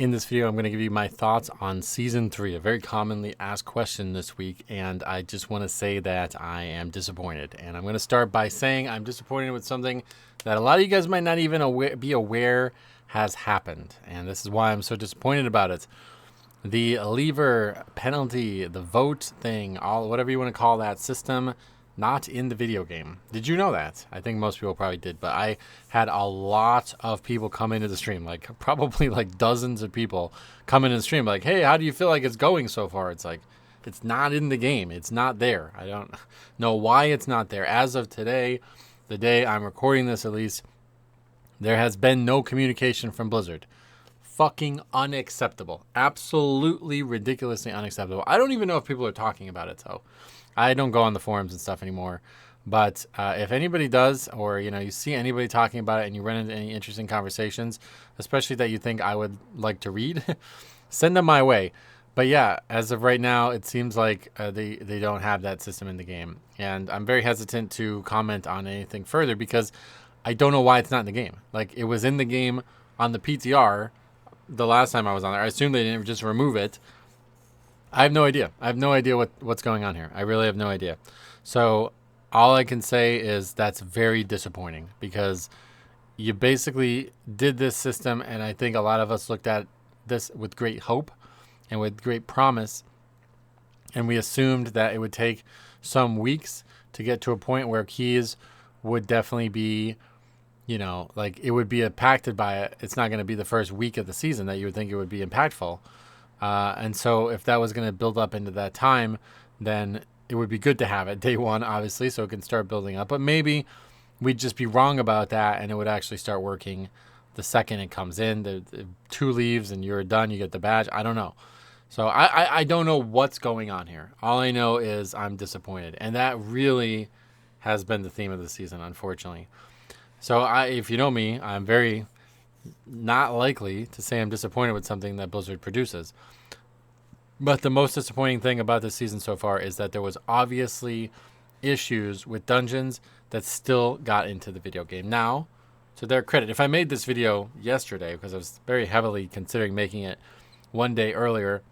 In this video, I'm going to give you my thoughts on Season 3, a very commonly asked question this week, and I just want to say that I am disappointed. And I'm going to start by saying I'm disappointed with something that a lot of you guys might not even be aware has happened, and this is why I'm so disappointed about it. The lever penalty, the vote thing, whatever you want to call that system, not in the video game. Did you know that? I think most people probably did, but I had a lot of people come into the stream, like probably like dozens of people come into the stream like, hey, how do you feel like it's going so far? It's like, it's not in the game. It's not there. I don't know why it's not there. As of today, the day I'm recording this at least, there has been no communication from Blizzard. Fucking unacceptable. Absolutely ridiculously unacceptable. I don't even know if people are talking about it though. I don't go on the forums and stuff anymore, but if anybody does, or you see anybody talking about it and you run into any interesting conversations, especially that you think I would like to read, send them my way. But yeah, as of right now, it seems like they don't have that system in the game, and I'm very hesitant to comment on anything further because I don't know why it's not in the game. Like, it was in the game on the PTR the last time I was on there. I assume they didn't just remove it. I have no idea. I have no idea what's going on here. I really have no idea. So all I can say is that's very disappointing because you basically did this system, and I think a lot of us looked at this with great hope and with great promise, and we assumed that it would take some weeks to get to a point where keys would definitely be, like it would be impacted by it. It's not going to be the first week of the season that you would think it would be impactful. And so if that was going to build up into that time, then it would be good to have it day one, obviously, so it can start building up. But maybe we'd just be wrong about that, and it would actually start working the second it comes in. The 2 leaves, and you're done. You get the badge. I don't know. So I don't know what's going on here. All I know is I'm disappointed. And that really has been the theme of the season, unfortunately. So if you know me, I'm very not likely to say I'm disappointed with something that Blizzard produces. But the most disappointing thing about this season so far is that there was obviously issues with dungeons that still got into the video game. Now, to their credit, if I made this video yesterday, because I was very heavily considering making it one day earlier,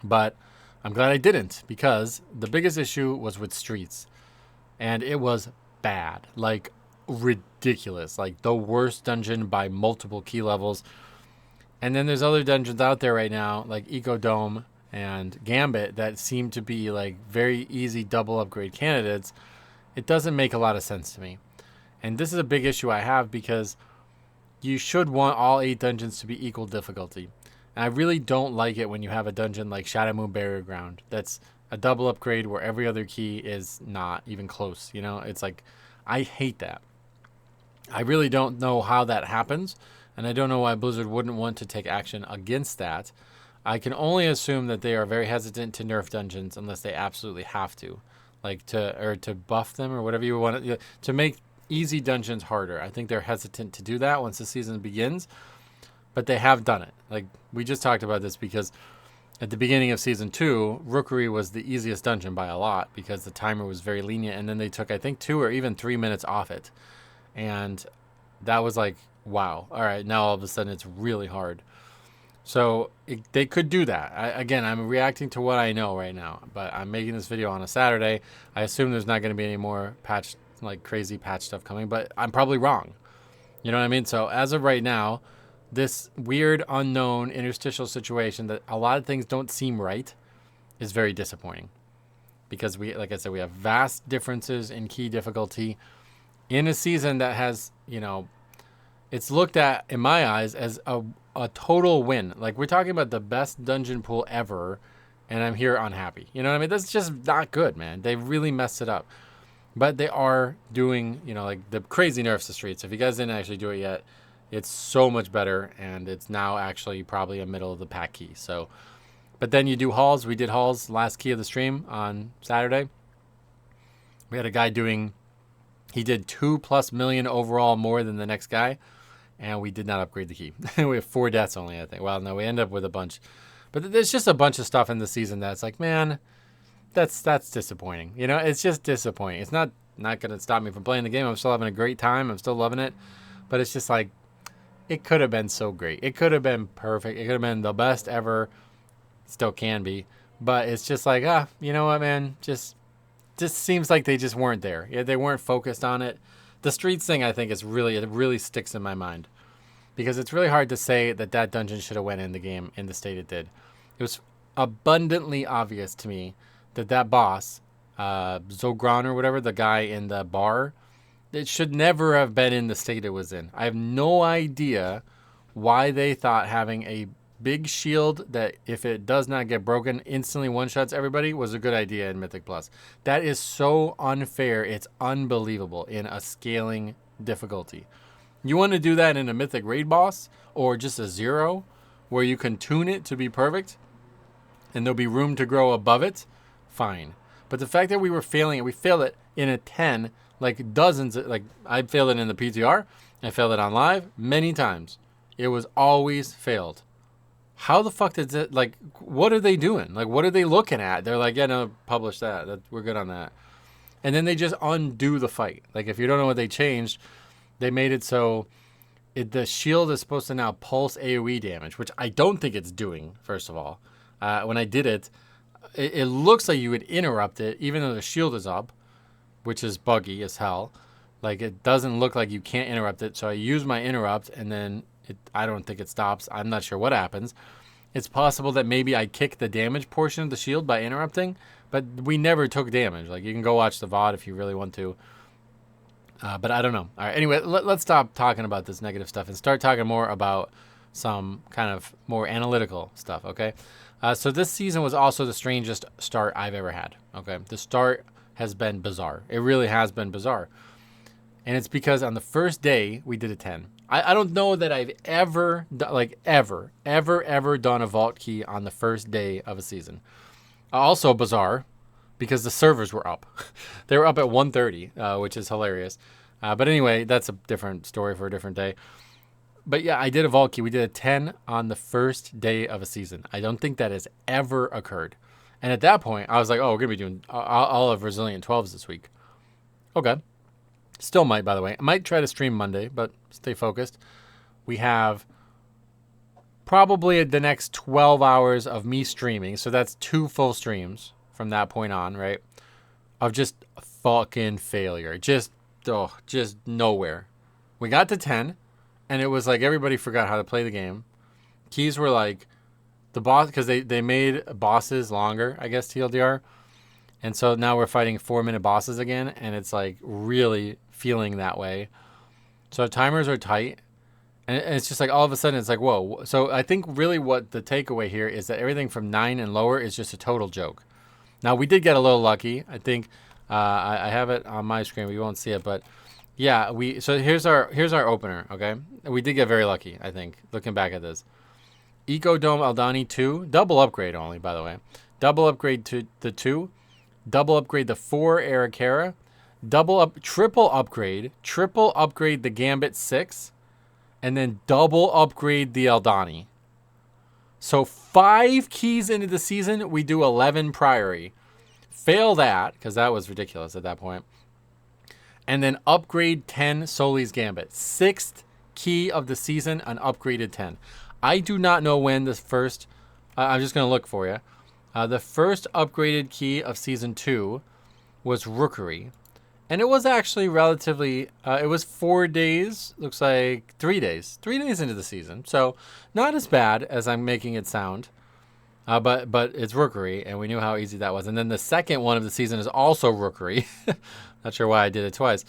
but I'm glad I didn't, because the biggest issue was with streets, and it was bad, like ridiculous, like the worst dungeon by multiple key levels. And then there's other dungeons out there right now, like Ecodome and Gambit, that seem to be like very easy double upgrade candidates. It doesn't make a lot of sense to me, and this is a big issue I have, because you should want all 8 dungeons to be equal difficulty. And I really don't like it when you have a dungeon like Shadow Moon Burial Ground that's a double upgrade where every other key is not even close. It's like, I hate that. I really don't know how that happens, and I don't know why Blizzard wouldn't want to take action against that. I can only assume that they are very hesitant to nerf dungeons unless they absolutely have to, like to buff them or whatever you want to make easy dungeons harder. I think they're hesitant to do that once the season begins, but they have done it. Like, we just talked about this because at the beginning of Season 2, Rookery was the easiest dungeon by a lot because the timer was very lenient, and then they took, I think, 2 or even 3 minutes off it. And that was like, wow, all right, now all of a sudden it's really hard. So they could do that. Again, I'm reacting to what I know right now, but I'm making this video on a Saturday. I assume there's not going to be any more crazy patch stuff coming, but I'm probably wrong. You know what I mean? So as of right now, this weird, unknown, interstitial situation that a lot of things don't seem right is very disappointing. Because like I said, we have vast differences in key difficulty in a season that has, it's looked at, in my eyes, as a total win. Like, we're talking about the best dungeon pool ever, and I'm here unhappy. You know what I mean? That's just not good, man. They really messed it up. But they are doing, like the crazy nerfs to streets. If you guys didn't actually do it yet, it's so much better, and it's now actually probably a middle of the pack key. So, but then you do halls. We did halls last key of the stream on Saturday. We had a guy he did 2+ million overall more than the next guy, and we did not upgrade the key. We have 4 deaths only, I think. Well, no, we end up with a bunch. But there's just a bunch of stuff in the season that's like, man, that's disappointing. It's just disappointing. It's not going to stop me from playing the game. I'm still having a great time. I'm still loving it. But it's just like, it could have been so great. It could have been perfect. It could have been the best ever. Still can be. But it's just like, you know what, man? Just seems like they just weren't there. Yeah, they weren't focused on it. The streets thing, I think, it really sticks in my mind. Because it's really hard to say that dungeon should have went in the game in the state it did. It was abundantly obvious to me that boss, Zogron or whatever, the guy in the bar, it should never have been in the state it was in. I have no idea why they thought having a big shield that, if it does not get broken, instantly one-shots everybody was a good idea in Mythic Plus. That is so unfair. It's unbelievable in a scaling difficulty. You want to do that in a Mythic Raid boss or just a 0 where you can tune it to be perfect and there'll be room to grow above it, fine. But the fact that we were failing it, we failed it in a 10, like dozens, like I failed it in the PTR, I failed it on live many times. It was always failed. How the fuck did it, like, what are they doing? Like, what are they looking at? They're like, yeah, no, publish that. We're good on that. And then they just undo the fight. Like, if you don't know what they changed, they made it so the shield is supposed to now pulse AoE damage, which I don't think it's doing, first of all. When I did it, it looks like you would interrupt it, even though the shield is up, which is buggy as hell. Like, it doesn't look like you can't interrupt it. So I use my interrupt, and then I don't think it stops. I'm not sure what happens. It's possible that maybe I kick the damage portion of the shield by interrupting, but we never took damage. Like, you can go watch the VOD if you really want to. But I don't know. All right. Anyway, let's stop talking about this negative stuff and start talking more about some kind of more analytical stuff, okay? So this season was also the strangest start I've ever had, okay? The start has been bizarre. It really has been bizarre. And it's because on the first day, we did a 10. I don't know that I've ever done a vault key on the first day of a season. Also bizarre, because the servers were up. They were up at 1:30, which is hilarious. But anyway, that's a different story for a different day. But yeah, I did a vault key. We did a 10 on the first day of a season. I don't think that has ever occurred. And at that point, I was like, oh, we're going to be doing all of Resilient 12s this week. Okay. Still might, by the way. I might try to stream Monday, but stay focused. We have probably the next 12 hours of me streaming. So that's 2 full streams from that point on, right? Of just fucking failure. Just nowhere. We got to 10, and it was like everybody forgot how to play the game. Keys were like the boss, because they made bosses longer, I guess, TLDR. And so now we're fighting 4-minute bosses again, and it's like really feeling that way. So timers are tight, and it's just like all of a sudden it's like, whoa. So I think really what the takeaway here is that everything from 9 and lower is just a total joke. Now we did get a little lucky. I think I have it on my screen. We won't see it, but yeah, so here's our opener. Okay, we did get very lucky. I think looking back at this, Eco Dome Aldani 2, double upgrade only, by the way, double upgrade to the 2. Double upgrade the 4 Arakara, triple upgrade the Gambit 6, and then double upgrade the Aldani. So 5 keys into the season, we do 11 Priory. Fail that, because that was ridiculous at that point. And then upgrade 10 Soli's Gambit. 6th key of the season, an upgraded 10. I do not know when the first, I'm just going to look for you. The first upgraded key of Season 2 was Rookery. And it was actually relatively, it was 4 days, looks like 3 days. 3 days into the season. So not as bad as I'm making it sound. But it's Rookery, and we knew how easy that was. And then the second one of the season is also Rookery. Not sure why I did it twice.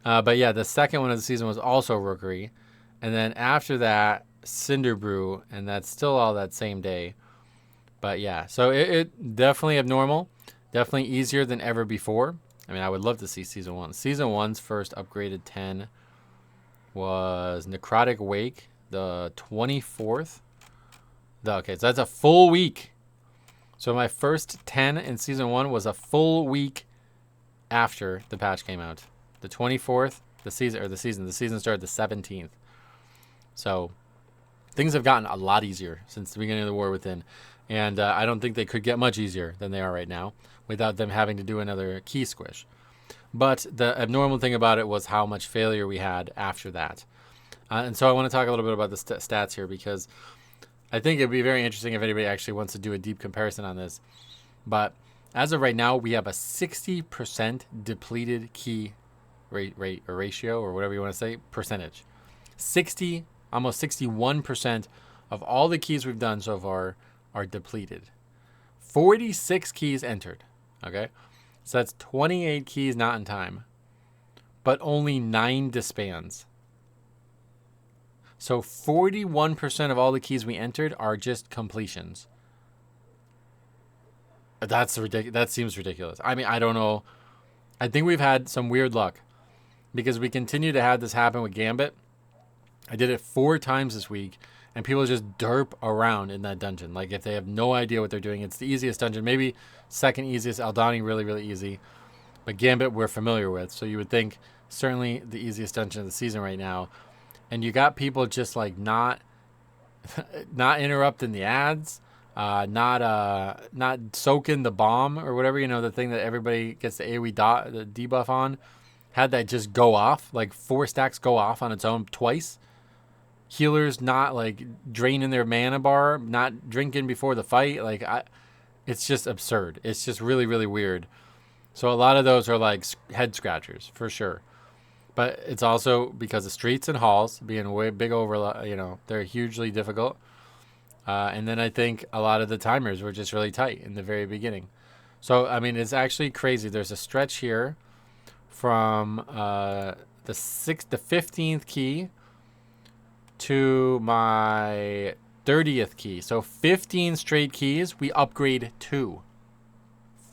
But yeah, the second one of the season was also Rookery. And then after that, Cinder Brew, and that's still all that same day. But yeah, so it definitely abnormal. Definitely easier than ever before. I mean, I would love to see Season 1. Season 1's first upgraded 10 was Necrotic Wake, the 24th. Okay, so that's a full week. So my first 10 in Season 1 was a full week after the patch came out. The 24th, the season started the 17th. So things have gotten a lot easier since the beginning of the War Within. And I don't think they could get much easier than they are right now without them having to do another key squish. But the abnormal thing about it was how much failure we had after that. And so I want to talk a little bit about the stats here because I think it'd be very interesting if anybody actually wants to do a deep comparison on this. But as of right now, we have a 60% depleted key rate or ratio or whatever you want to say, percentage. 60, almost 61% of all the keys we've done so far are depleted. 46 keys entered. Okay. So that's 28 keys not in time, but only 9 disbands. So 41% of all the keys we entered are just completions. That's ridiculous. That seems ridiculous. I mean, I don't know. I think we've had some weird luck because we continue to have this happen with Gambit. I did it 4 times this week, and people just derp around in that dungeon. Like, if they have no idea what they're doing, it's the easiest dungeon. Maybe second easiest. Aldani, really, really easy. But Gambit, we're familiar with. So you would think certainly the easiest dungeon of the season right now. And you got people just like not interrupting the ads, not soaking the bomb or whatever, the thing that everybody gets the AoE the debuff on. Had that just go off, like 4 stacks go off on its own twice. Healers not like draining their mana bar, not drinking before the fight. Like it's just absurd. It's just really, really weird. So a lot of those are like head scratchers for sure. But it's also because of streets and halls being way big over, they're hugely difficult. And then I think a lot of the timers were just really tight in the very beginning. So, I mean, it's actually crazy. There's a stretch here from the 15th key to my 30th key. So 15 straight keys, we upgrade 2.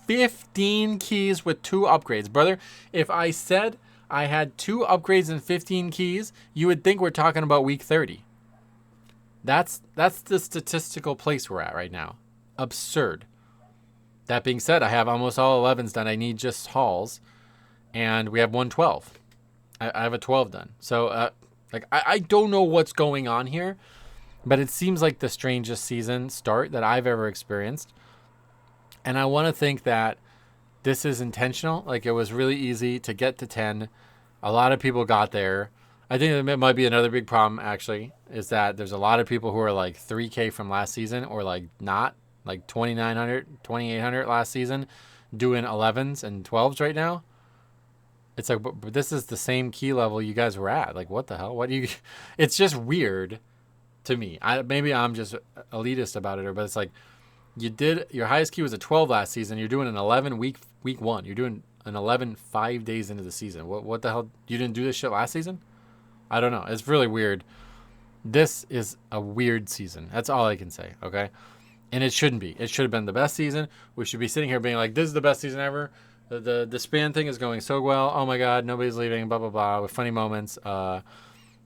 15 keys with 2 upgrades. Brother, if I said I had 2 upgrades and 15 keys, you would think we're talking about week 30. That's the statistical place we're at right now. Absurd. That being said, I have almost all 11s done. I need just halls, and we have 112. I have a 12 done. So, I don't know what's going on here, but it seems like the strangest season start that I've ever experienced. And I want to think that this is intentional. Like, it was really easy to get to 10. A lot of people got there. I think it might be another big problem, actually, is that there's a lot of people who are like 3K from last season or like not, like 2,900, 2,800 last season, doing 11s and 12s right now. It's like, but this is the same key level you guys were at. Like, what the hell? What do you... It's just weird to me. Maybe I'm just elitist about it, but it's like, your highest key was a 12 last season. You're doing an 11 week 1. You're doing an 11 5 days into the season. What the hell? You didn't do this shit last season? I don't know. It's really weird. This is a weird season. That's all I can say, okay? And it shouldn't be. It should have been the best season. We should be sitting here being like, this is the best season ever. The span thing is going so well. Oh my God, nobody's leaving, blah, blah, blah, with funny moments. The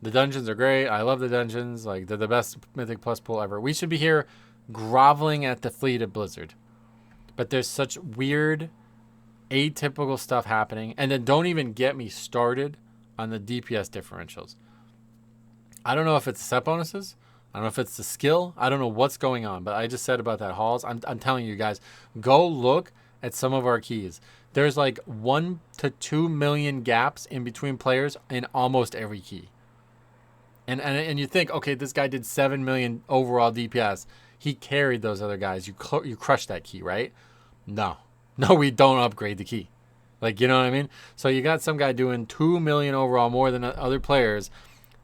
dungeons are great. I love the dungeons. Like, they're the best Mythic Plus pool ever. We should be here groveling at the feet of Blizzard. But there's such weird, atypical stuff happening. And then don't even get me started on the DPS differentials. I don't know if it's set bonuses. I don't know if it's the skill. I don't know what's going on. But I just said about that halls. I'm telling you guys, go look at some of our keys. There's like 1 to 2 million gaps in between players in almost every key. And you think, okay, this guy did 7 million overall DPS. He carried those other guys. You crushed that key, right? No, we don't upgrade the key. Like, you know what I mean? So you got some guy doing 2 million overall more than other players,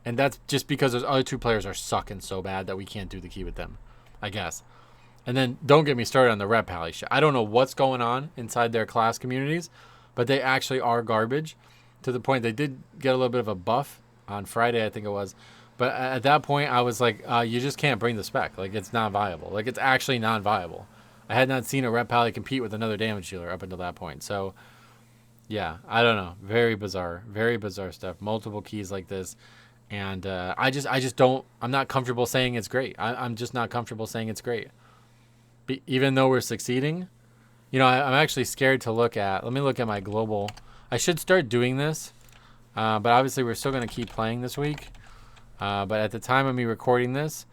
and that's just because those other 2 players are sucking so bad that we can't do the key with them, I guess. And then don't get me started on the Red Pally shit. I don't know what's going on inside their class communities, but they actually are garbage to the point they did get a little bit of a buff on Friday, I think it was. But at that point, I was like, you just can't bring the spec. Like, it's not viable. Like, it's actually not viable. I had not seen a Red Pally compete with another damage dealer up until that point. So, yeah, I don't know. Very bizarre stuff. Multiple keys like this. And I just don't, I'm not comfortable saying it's great. I'm just not comfortable saying it's great. Even though we're succeeding, I'm actually scared to look at, let me look at my global. I should start doing this, but obviously we're still going to keep playing this week. But at the time of me recording this,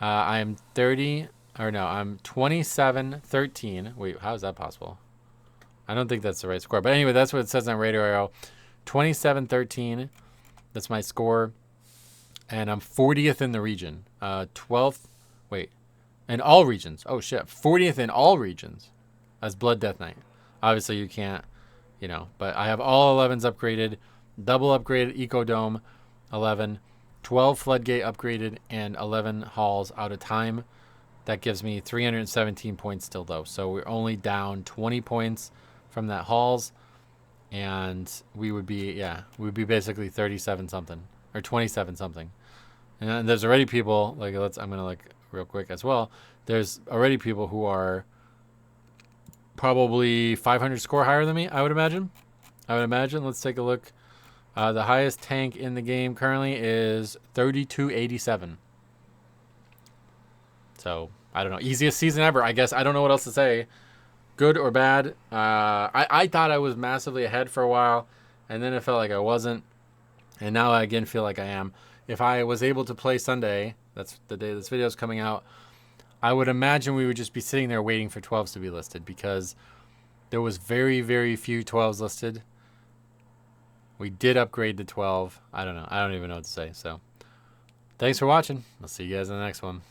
I'm 27-13. Wait, how is that possible? I don't think that's the right score. But anyway, that's what it says on Radio Arrow. 27-13. That's my score. and I'm 40th in the region. 12th, wait, in all regions. Oh shit, 40th in all regions as Blood Death Knight. Obviously you can't, but I have all 11s upgraded, double upgraded Eco Dome, 11, 12 Floodgate upgraded, and 11 halls out of time. That gives me 317 points still though. So we're only down 20 points from that halls, and we would be basically 37 something or 27 something. And there's already people like I'm gonna real quick as well. There's already people who are probably 500 score higher than me. I would imagine. Let's take a look. The highest tank in the game currently is 3287. So I don't know. Easiest season ever, I guess. I don't know what else to say. Good or bad. I thought I was massively ahead for a while, and then it felt like I wasn't, and now I again feel like I am. If I was able to play Sunday, that's the day this video is coming out, I would imagine we would just be sitting there waiting for 12s to be listed, because there was very, very few 12s listed. We did upgrade to 12. I don't know. I don't even know what to say. So thanks for watching. I'll see you guys in the next one.